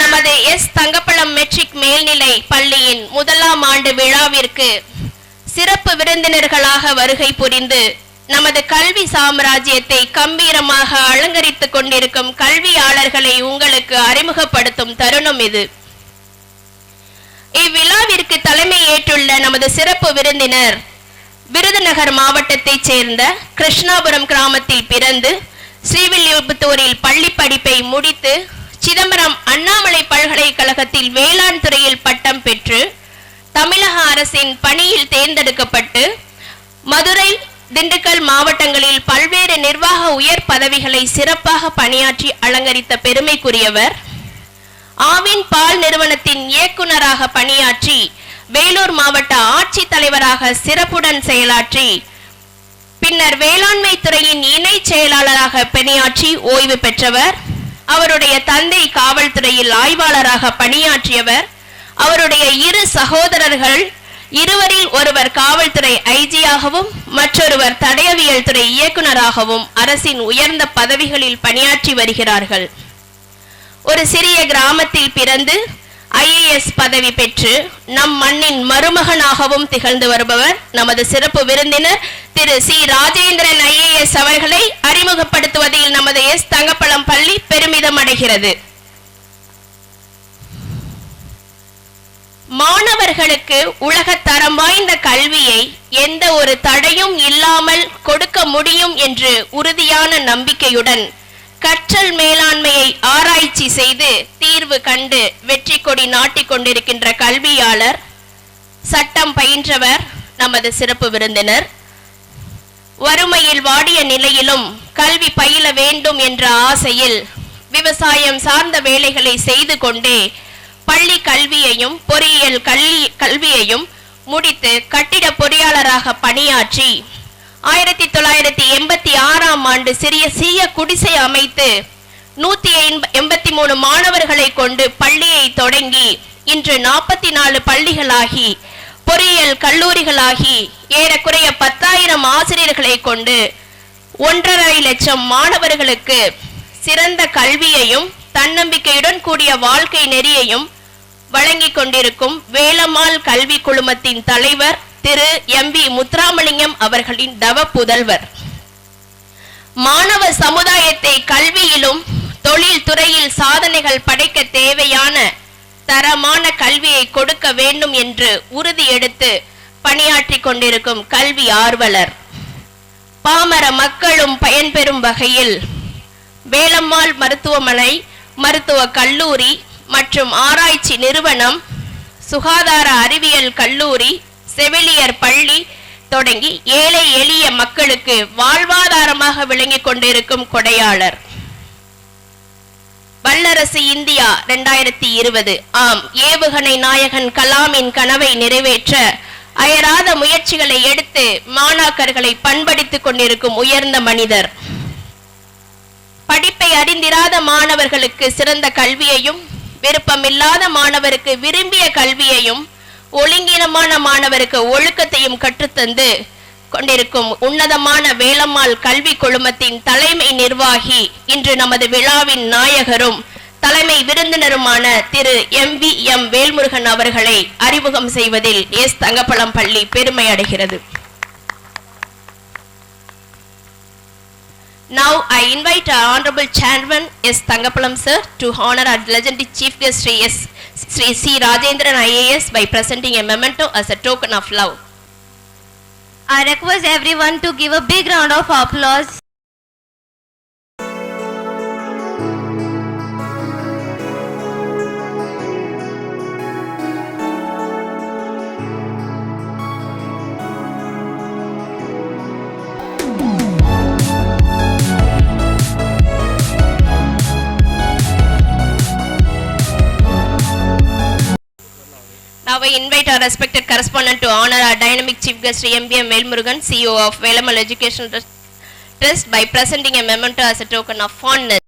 நமது S Thangapazham matric மேல்நிலை பள்ளியின் முதலாம் ஆண்டு விழாவிற்கு சிறப்பு விருந்தினர்களாக வருகை புரிந்து நமது கல்வி சாம்ராஜ்யத்தை கம்பீரமாக அலங்கரித்துக் கொண்டிருக்கும் கல்வியாளர்களை உங்களுக்கு அறிமுகப்படுத்தும் தருணம் இது. இவ்விழாவிற்கு தலைமை ஏற்றுள்ள நமது சிறப்பு விருந்தினர் விருதுநகர் மாவட்டத்தைச் சேர்ந்த கிருஷ்ணாபுரம் கிராமத்தில் பிறந்து ஸ்ரீவில்லிபுத்தூரில் பள்ளி படிப்பை முடித்து சிதம்பரம் அண்ணாமலை பல்கலைக்கழகத்தில் வேளாண் துறையில் பட்டம் பெற்று தமிழக அரசின் பணியில் தேர்ந்தெடுக்கப்பட்டு மதுரை, திண்டுக்கல் மாவட்டங்களில் பல்வேறு நிர்வாக உயர் பதவிகளை சிறப்பாக பணியாற்றி அலங்கரித்த பெருமைக்குரியவர். ஆவின் பால் நிறுவனத்தின் இயக்குநராக பணியாற்றி வேலூர் மாவட்ட ஆட்சித் தலைவராக சிறப்புடன் செயலாற்றி பின்னர் வேளாண்மை துறையின் இணை செயலாளராக பணியாற்றி ஓய்வு பெற்றவர். அவருடைய தந்தை காவல்துறையில் ஆய்வாளராக பணியாற்றியவர். அவருடைய இரு சகோதரர்கள், இருவரில் ஒருவர் காவல்துறை ஐஜியாகவும் மற்றொருவர் தடயவியல் துறை இயக்குநராகவும் அரசின் உயர்ந்த பதவிகளில் பணியாற்றி வருகிறார்கள். ஒரு சிறிய கிராமத்தில் பிறந்து IAS பதவி பெற்று நம் மண்ணின் மருமகனாகவும் திகழ்ந்து வருபவர் நமது சிறப்பு விருந்தினர் திரு சி ராஜேந்திரன் IAS அவர்களை அறிமுகப்படுத்துவதில் நமது எஸ் தங்கப்பழம் பள்ளி பெருமிதம் அடைகிறது. மாணவர்களுக்கு உலக தரம் வாய்ந்த கல்வியை எந்த ஒரு தடையும் இல்லாமல் கொடுக்க முடியும் என்று உறுதியான நம்பிக்கையுடன் கற்றல் மேலாண்மையை ஆராய்ச்சி செய்து தீர்வு கண்டு வெற்றி கொடி நாட்டிக் கொண்டிருக்கின்ற கல்வியாளர், சட்டம் பயின்றவர் நமது சிறப்பு விருந்தினர். வறுமையில் வாடிய நிலையிலும் கல்வி பயில வேண்டும் என்ற ஆசையில் விவசாயம் சார்ந்த வேலைகளை செய்து கொண்டே பள்ளி கல்வியையும் பொறியியல் கல்வியையும் முடித்து கட்டிட பொறியாளராக பணியாற்றி 1986ஆம் ஆண்டு சிறிய குடிசை அமைத்து 183 மாணவர்களை கொண்டு பள்ளியை தொடங்கி இன்று 44 பள்ளிகளாகி பொறியியல் கல்லூரிகளாகி ஏறக்குறைய 10,000 ஆசிரியர்களை கொண்டு 1.5 லட்சம் மாணவர்களுக்கு சிறந்த கல்வியையும் தன்னம்பிக்கையுடன் கூடிய வாழ்க்கை நெறியையும் வழங்கிக் கொண்டிருக்கும் வேலம்மாள் கல்வி குழுமத்தின் தலைவர் திரு MV முத்துராமலிங்கம் அவர்களின் தவ புதல்வர். மாணவ சமுதாயத்தை கல்வியிலும் தொழில் துறையில் சாதனைகள் படைக்க தேவையான தரமான கல்வியை கொடுக்க வேண்டும் என்று உறுதி எடுத்து பணியாற்றி கொண்டிருக்கும் கல்வி ஆர்வலர். பாமர மக்களும் பயன்பெறும் வகையில் வேலம்மாள் மருத்துவமனை, மருத்துவ கல்லூரி மற்றும் ஆராய்ச்சி நிறுவனம், சுகாதார அறிவியல் கல்லூரி, செவிலியர் பள்ளி தொடங்கி ஏழை எளிய மக்களுக்கு வாழ்வாதாரமாக விளங்கிக் கொண்டிருக்கும் கொடையாளர். வல்லரசு இந்தியா 2020 ஆம் ஏவுகணை நாயகன் கலாமின் கனவை நிறைவேற்ற அயராத முயற்சிகளை எடுத்து மாணாக்கர்களை பண்படுத்திக் கொண்டிருக்கும் உயர்ந்த மனிதர். படிப்பை அறிந்திராத மாணவர்களுக்கு சிறந்த கல்வியையும், விருப்பமில்லாத மாணவருக்கு விரும்பிய கல்வியையும், ஒழுங்கீனமான மாணவருக்கு ஒழுக்கத்தையும் கற்றுத்தந்து கொண்டிருக்கும் உன்னதமான வேலம்மாள் கல்வி குழுமத்தின் தலைமை நிர்வாகி, இன்று நமது விழாவின் நாயகரும் தலைமை விருந்தினருமான திரு MVM வேல்முருகன் அவர்களை அறிமுகம் செய்வதில் எஸ் தங்கப்பழம் பள்ளி பெருமை அடைகிறது. Now I invite our Honorable Chairman S. Thangappalam sir to honor our legendary Chief Guest Sri C. Rajendran IAS by presenting a memento as a token of love. I request everyone to give a big round of applause. Now I invite our respected correspondent to honor our dynamic Chief Guest Sri MVM Velmurugan, CEO of Velammal Educational Trust by presenting a memento as a token of fondness.